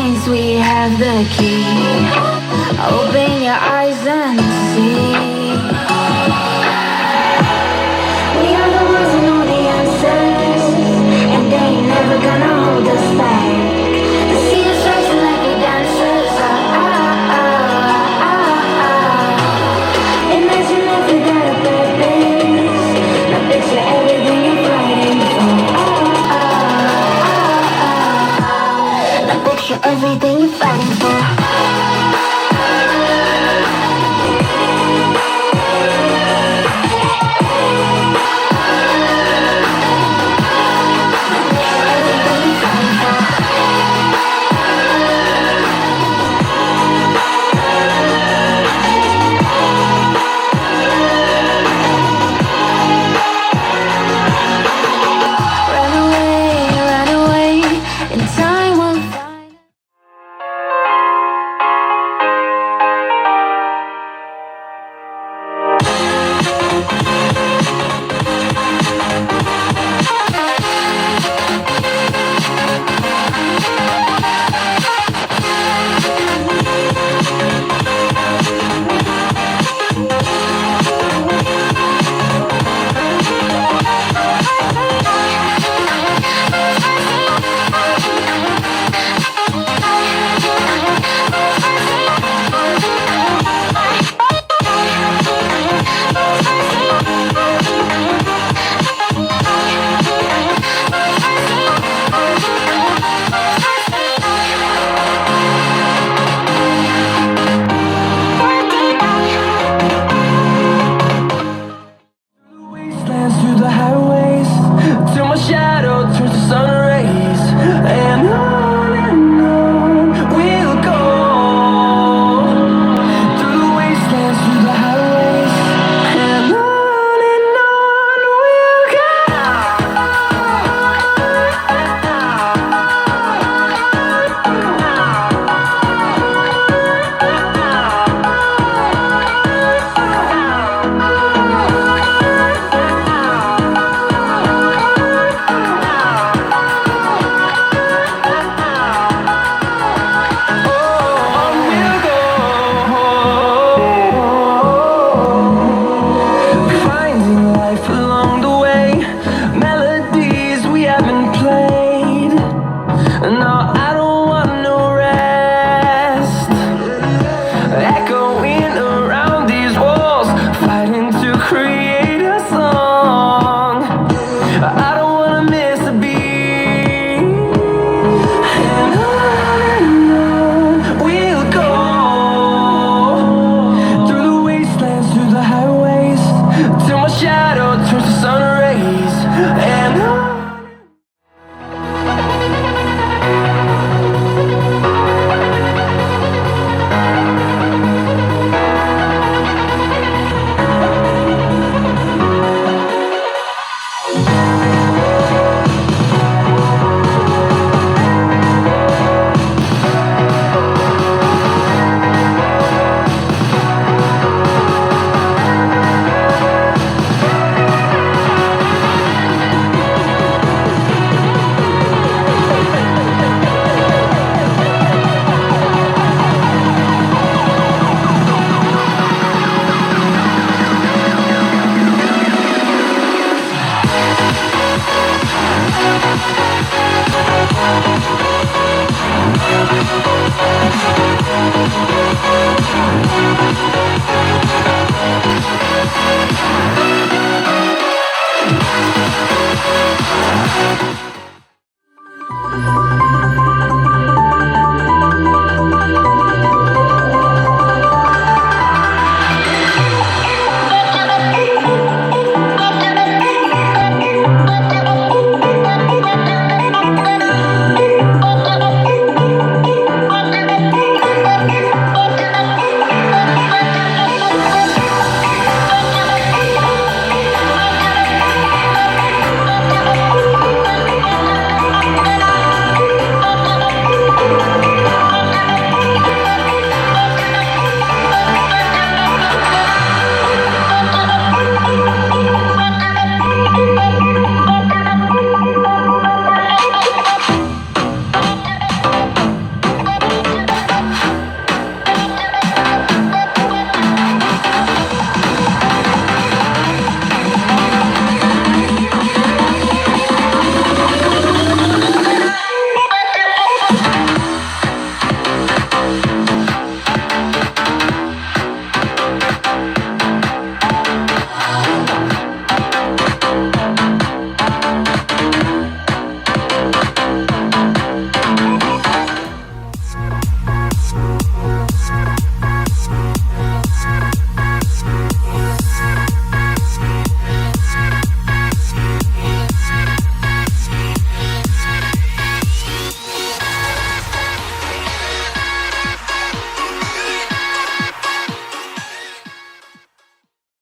minds, we have the key. Open your eyes and see. We are the ones who know the answers, and they ain't never gonna hold us back. The sea is rising like we dancers. Imagine if we got a purpose. Now picture everything you're fighting for. Now picture everything you're fighting for. Run away, in time we'll find. Through the highways, till my shadow turns to sun rays, and on we'll go. Through the wastelands, through the highways, and on we'll go. Along the way, melodies we haven't played. No, I don't want no rest. Echoing around these walls, fighting to create a song. I don't wanna miss a beat. And on we'll go. Through the wastelands, through the highways, till my shadow turns to sun rays, and on.